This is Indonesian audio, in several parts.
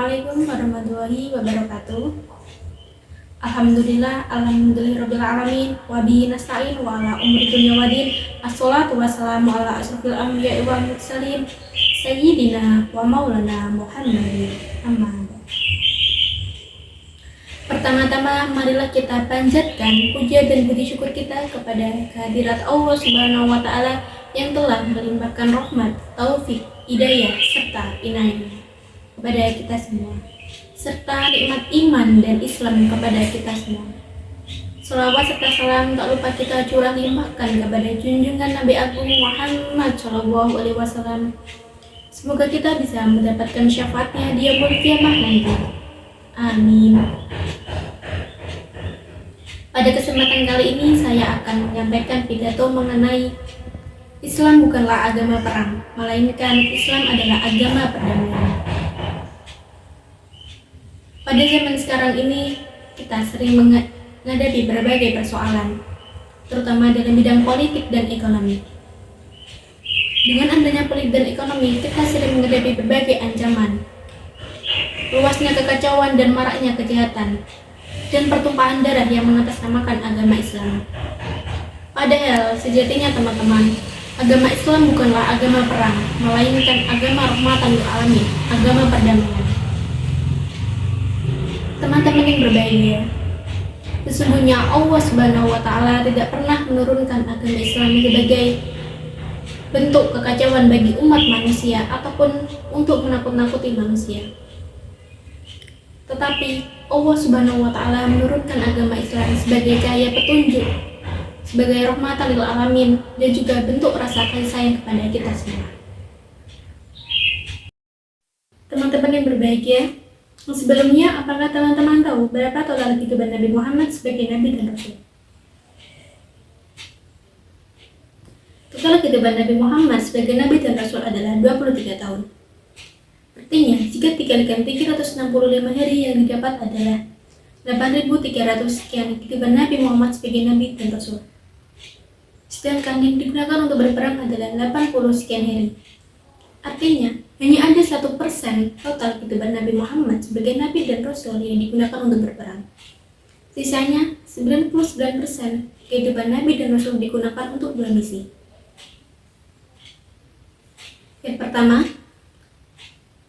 Assalamualaikum warahmatullahi wabarakatuh. Alhamdulillahirabbil alamin wa bihi nasta'in wa ala umuri dunya waddin. Assalatu wassalamu ala asyrofil anbiya'i wal mursalin sayyidina wa maulana Muhammadin. Amma ba'd. Pertama-tama marilah kita panjatkan puja dan puji syukur kita kepada kehadirat Allah Subhanahu wa taala yang telah melimpahkan rahmat, taufik, hidayah serta inayah kepada kita semua, serta nikmat iman dan Islam kepada kita semua. Salawat serta salam tak lupa kita curah limpahkan kepada junjungan Nabi Agung Muhammad SAW. Semoga kita bisa mendapatkan syafaatnya di yaumul kiamah nanti. Amin. Pada kesempatan kali ini saya akan menyampaikan pidato mengenai Islam bukanlah agama perang, melainkan Islam adalah agama perdamaian. Pada zaman sekarang ini, kita sering menghadapi berbagai persoalan, terutama dalam bidang politik dan ekonomi. Dengan adanya politik dan ekonomi, kita sering menghadapi berbagai ancaman, luasnya kekacauan dan maraknya kejahatan, dan pertumpahan darah yang mengatasnamakan agama Islam. Padahal, sejatinya teman-teman, agama Islam bukanlah agama perang, melainkan agama rahmatan lil alamin, agama perdamaian. Teman-teman yang berbahagia, sesungguhnya Allah Subhanahu wa taala tidak pernah menurunkan agama Islam sebagai bentuk kekacauan bagi umat manusia ataupun untuk menakut-nakuti manusia. Tetapi Allah Subhanahu wa taala menurunkan agama Islam sebagai cahaya petunjuk, sebagai rahmatan lil alamin, dan juga bentuk rasa kasih sayang kepada kita semua. Teman-teman yang berbahagia, sebelumnya, apakah teman-teman tahu berapa total kehidupan Nabi Muhammad sebagai Nabi dan Rasul? Total kehidupan Nabi Muhammad sebagai Nabi dan Rasul adalah 23 tahun. Artinya, jika dikalikan 365 hari yang didapat adalah 8.300 sekian kehidupan Nabi Muhammad sebagai Nabi dan Rasul. Sedangkan yang digunakan untuk berperang adalah 80 sekian hari. Artinya, hanya ada 1% total kehidupan Nabi Muhammad sebagai Nabi dan Rasul yang digunakan untuk berperang. Sisanya, 99% kehidupan Nabi dan Rasul digunakan untuk dua misi. Yang pertama,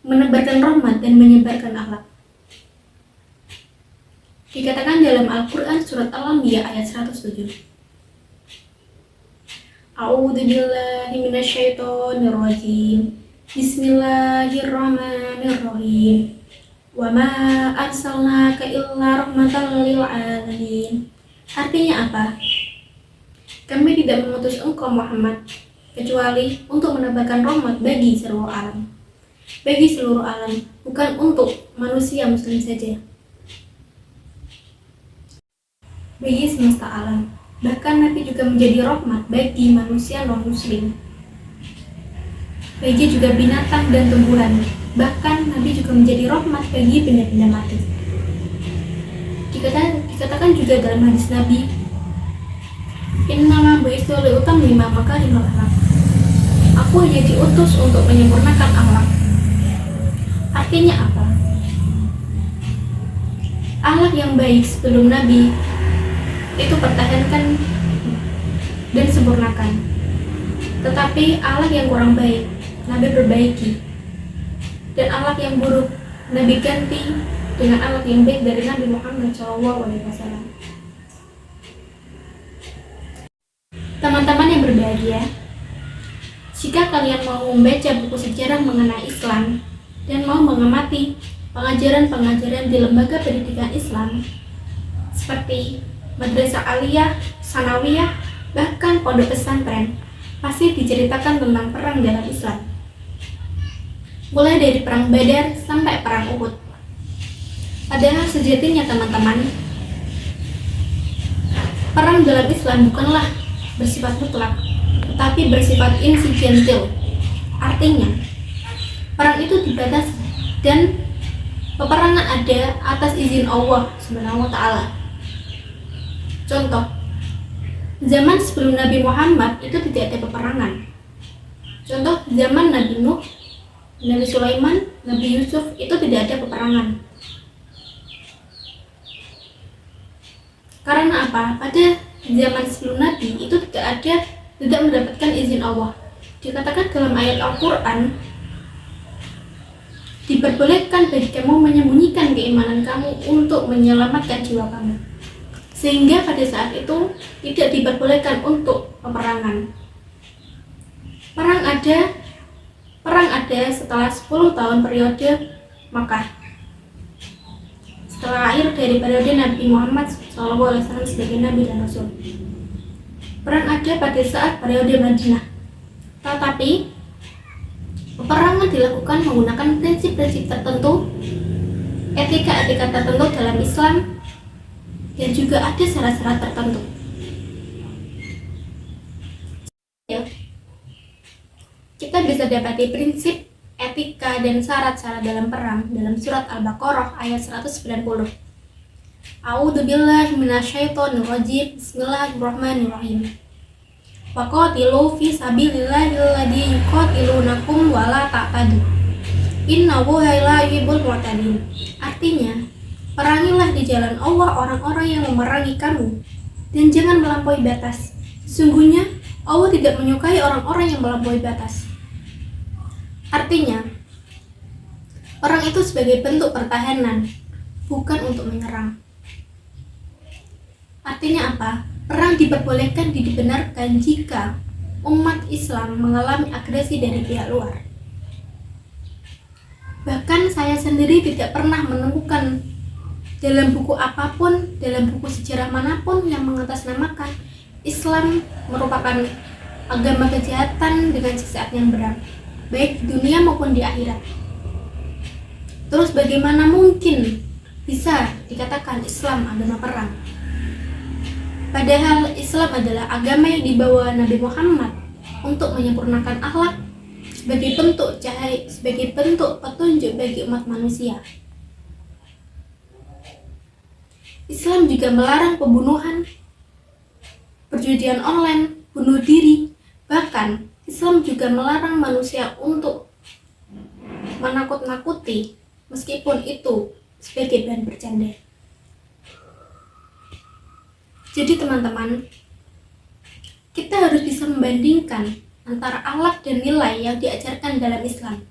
menebarkan rahmat dan menyebarkan akhlak. Dikatakan dalam Al-Quran surat Al-Anbiya ayat 107. A'udzubillahi minasyaitonirrajim. Bismillahirrahmanirrahim. Wa ma arsalnaka illa rahmatan lil alamin. Artinya apa? Kami tidak mengutus engkau Muhammad kecuali untuk menebarkan rahmat bagi seluruh alam. Bagi seluruh alam, bukan untuk manusia muslim saja. Bagi semesta alam. Bahkan Nabi juga menjadi rahmat bagi manusia non-muslim, bagi juga binatang dan tumbuhan. Bahkan Nabi juga menjadi rahmat bagi benda-benda mati. Dikatakan juga dalam hadis Nabi, innama bu'itsu liutammima makarimal akhlaq. Aku hanya diutus untuk menyempurnakan akhlak. Artinya apa? Akhlak yang baik sebelum Nabi itu pertahankan dan sempurnakan. Tetapi akhlak yang kurang baik Nabi perbaiki, dan akhlak yang buruk Nabi ganti dengan akhlak yang baik dari Nabi Muhammad SAW. Teman-teman yang berbahagia, jika kalian mau membaca buku sejarah mengenai Islam dan mau mengamati pengajaran-pengajaran di lembaga pendidikan Islam seperti Madrasah Aliyah, Sanawiyah, bahkan pondok pesantren, pasti diceritakan tentang perang dalam Islam. Mulai dari perang Badar sampai perang Uhud. Padahal sejatinya teman-teman, perang dalam Islam bukanlah bersifat mutlak, tetapi bersifat insidental. Artinya, perang itu dibatasi dan peperangan ada atas izin Allah Subhanahu wa taala. Contoh, zaman sebelum Nabi Muhammad itu tidak ada peperangan. Contoh, zaman Nabi Nuh Nabi Sulaiman, Nabi Yusuf itu tidak ada peperangan. Karena apa? Pada zaman sebelum Nabi itu tidak mendapatkan izin Allah. Dikatakan dalam ayat Al-Quran, diperbolehkan bagi kamu menyembunyikan keimanan kamu untuk menyelamatkan jiwa kamu. Sehingga pada saat itu tidak diperbolehkan untuk peperangan. Perang ada setelah 10 tahun periode Makkah. Setelah akhir dari periode Nabi Muhammad SAW sebagai Nabi dan Rasul. Perang ada pada saat periode Madinah. Tetapi peperangan dilakukan menggunakan prinsip-prinsip tertentu, etika-etika tertentu dalam Islam, dan juga ada syarat-syarat tertentu. Kita bisa dapati prinsip, etika, dan syarat-syarat dalam perang dalam surat Al-Baqarah ayat 190. A'udzubillahi minasyaitonirrajim. Bismillahirrahmanirrahim. Faqatilu fi sabilillahi alladzi yuqatilunakum wa la ta'tadu. Innahu la yuhibbul mu'tadin. Artinya, perangilah di jalan Allah orang-orang yang memerangi kamu, dan jangan melampaui batas. Sungguhnya Allah tidak menyukai orang-orang yang melampaui batas. Artinya, perang itu sebagai bentuk pertahanan, bukan untuk menyerang. Artinya apa? Perang diperbolehkan dan dibenarkan jika umat Islam mengalami agresi dari pihak luar. Bahkan saya sendiri tidak pernah menemukan dalam buku apapun, dalam buku sejarah manapun yang mengatasnamakan Islam merupakan agama kejahatan dengan siksaan yang berat, baik di dunia maupun di akhirat. Terus bagaimana mungkin bisa dikatakan Islam agama perang? Padahal Islam adalah agama yang dibawa Nabi Muhammad untuk menyempurnakan akhlak sebagai bentuk cahaya, sebagai bentuk petunjuk bagi umat manusia. Islam juga melarang pembunuhan, perjudian online, bunuh diri. Bahkan Islam juga melarang manusia untuk menakut-nakuti, meskipun itu sebagai bahan bercanda. Jadi teman-teman, kita harus bisa membandingkan antara akhlak dan nilai yang diajarkan dalam Islam.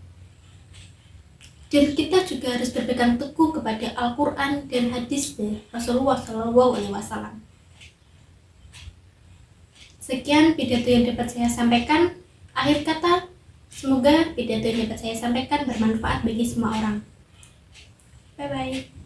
Dan kita juga harus berpegang teguh kepada Al-Quran dan hadis dari Rasulullah SAW. Sekian pidato yang dapat saya sampaikan. Akhir kata, semoga pidato yang dapat saya sampaikan bermanfaat bagi semua orang. Bye-bye.